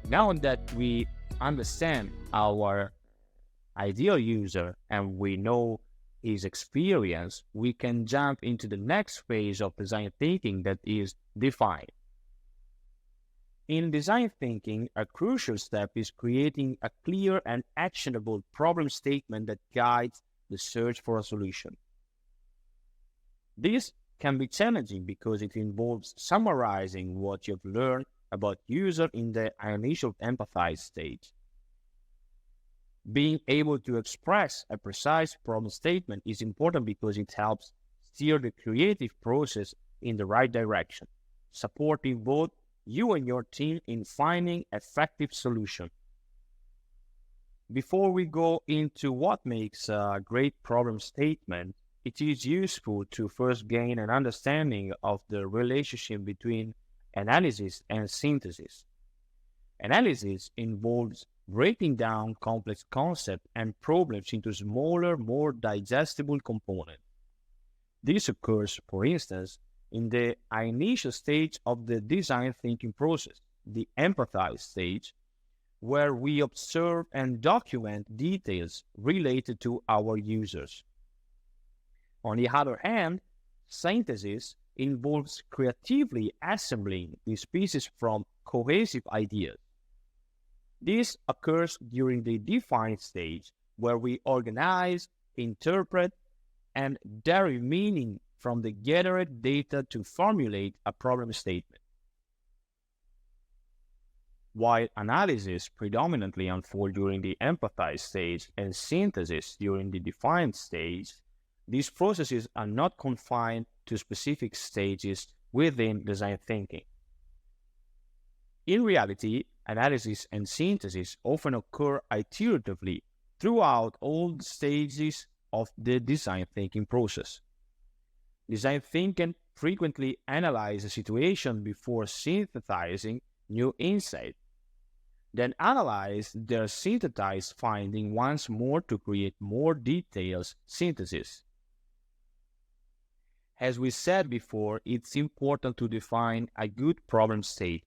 Now that we understand our ideal user and we know his experience, we can jump into the next phase of design thinking, that is define. In design thinking, a crucial step is creating a clear and actionable problem statement that guides the search for a solution. This can be challenging because it involves summarizing what you've learned about user in the initial empathize stage. Being able to express a precise problem statement is important because it helps steer the creative process in the right direction, supporting both you and your team in finding effective solutions. Before we go into what makes a great problem statement, it is useful to first gain an understanding of the relationship between analysis and synthesis. Analysis involves breaking down complex concepts and problems into smaller, more digestible components. This occurs, for instance, in the initial stage of the design thinking process, the empathize stage, where we observe and document details related to our users. On the other hand, synthesis involves creatively assembling these pieces from cohesive ideas. This occurs during the define stage, where we organize, interpret, and derive meaning from the gathered data to formulate a problem statement. While analysis predominantly unfolds during the empathize stage and synthesis during the define stage, these processes are not confined to specific stages within design thinking. In reality, analysis and synthesis often occur iteratively throughout all the stages of the design thinking process. Design thinking frequently analyzes a situation before synthesizing new insight, then analyze their synthesized finding once more to create more detailed synthesis. As we said before, it's important to define a good problem statement.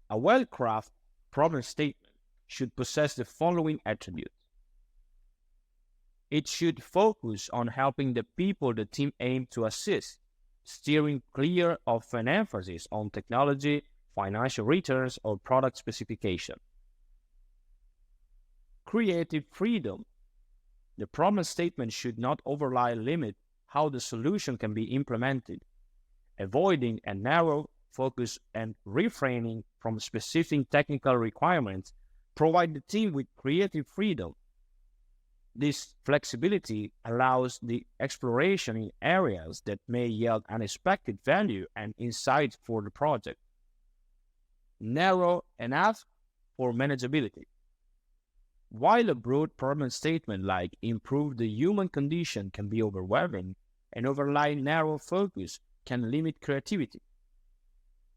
A well-crafted problem statement should possess the following attributes. It should focus on helping the people the team aims to assist, steering clear of an emphasis on technology, financial returns, or product specification. Creative freedom. The problem statement should not overly limit how the solution can be implemented, avoiding a narrow focus and refraining from specific technical requirements. Provide the team with creative freedom. This flexibility allows the exploration in areas that may yield unexpected value and insight for the project. Narrow enough for manageability. While a broad problem statement like improve the human condition can be overwhelming, an overly narrow focus can limit creativity.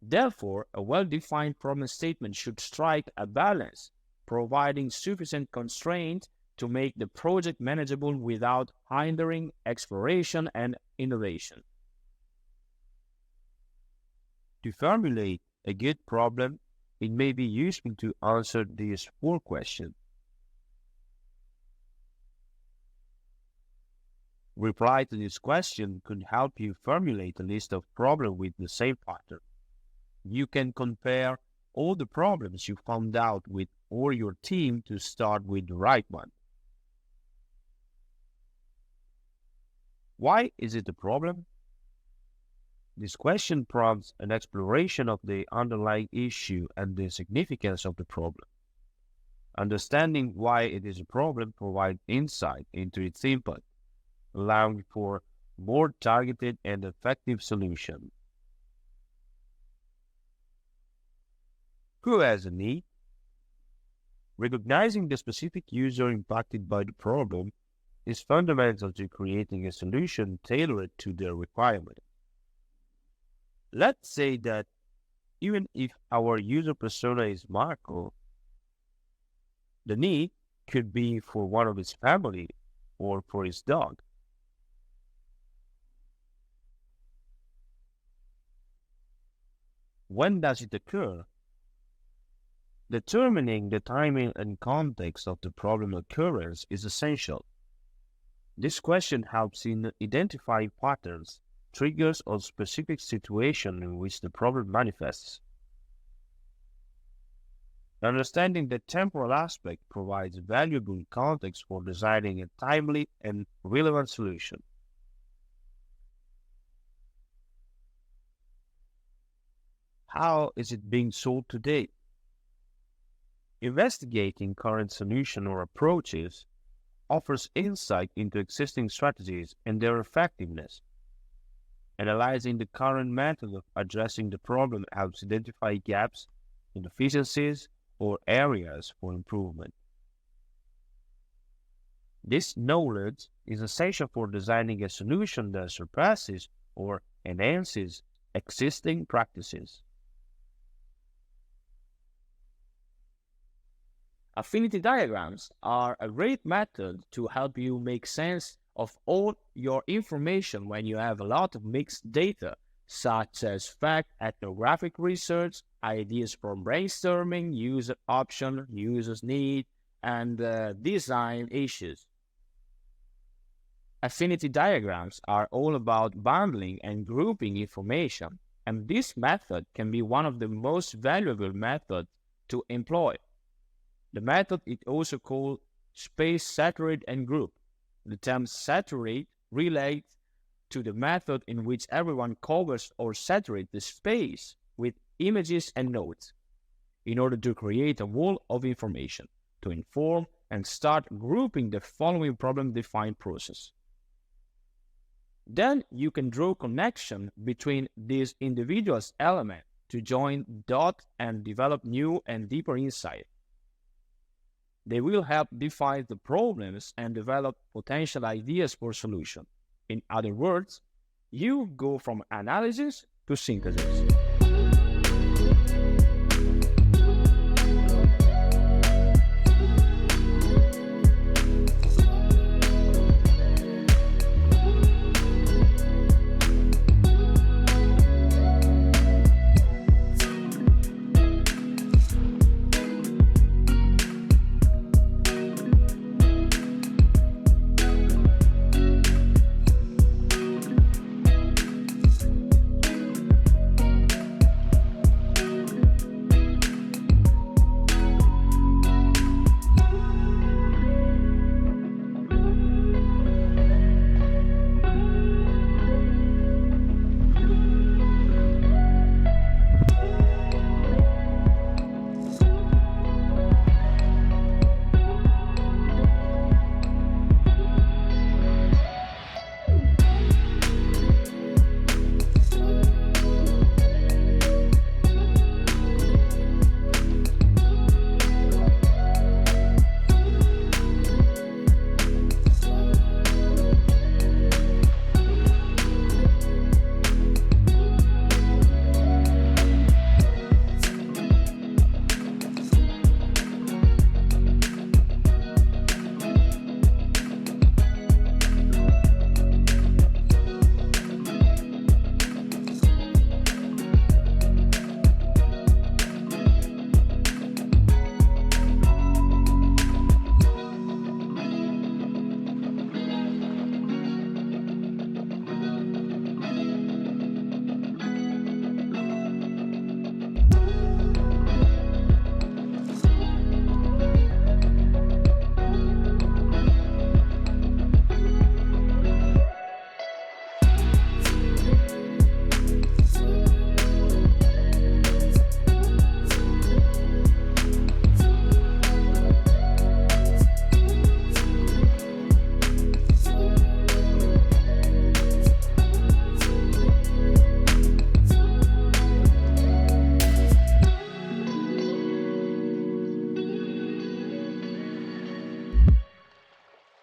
Therefore, a well-defined problem statement should strike a balance, providing sufficient constraint to make the project manageable without hindering exploration and innovation. To formulate a good problem, it may be useful to answer these 4 questions. Reply to this question could help you formulate a list of problems with the same pattern. You can compare all the problems you found out with or your team to start with the right one. Why is it a problem? This question prompts an exploration of the underlying issue and the significance of the problem. Understanding why it is a problem provides insight into its impact, allowing for more targeted and effective solutions. Who has a need? Recognizing the specific user impacted by the problem is fundamental to creating a solution tailored to their requirement. Let's say that even if our user persona is Marco, the need could be for one of his family or for his dog. When does it occur? Determining the timing and context of the problem occurrence is essential. This question helps in identifying patterns, triggers, or specific situations in which the problem manifests. Understanding the temporal aspect provides valuable context for designing a timely and relevant solution. How is it being solved today? Investigating current solutions or approaches offers insight into existing strategies and their effectiveness. Analyzing the current method of addressing the problem helps identify gaps, inefficiencies, or areas for improvement. This knowledge is essential for designing a solution that surpasses or enhances existing practices. Affinity diagrams are a great method to help you make sense of all your information when you have a lot of mixed data, such as fact, ethnographic research, ideas from brainstorming, user option, users need, and design issues. Affinity diagrams are all about bundling and grouping information, and this method can be one of the most valuable methods to employ. The method is also called space saturate and group. The term saturate relates to the method in which everyone covers or saturates the space with images and notes in order to create a wall of information to inform and start grouping the following problem-defined process. Then you can draw connection between these individual elements to join dots and develop new and deeper insight. They will help define the problems and develop potential ideas for solution. In other words, you go from analysis to synthesis.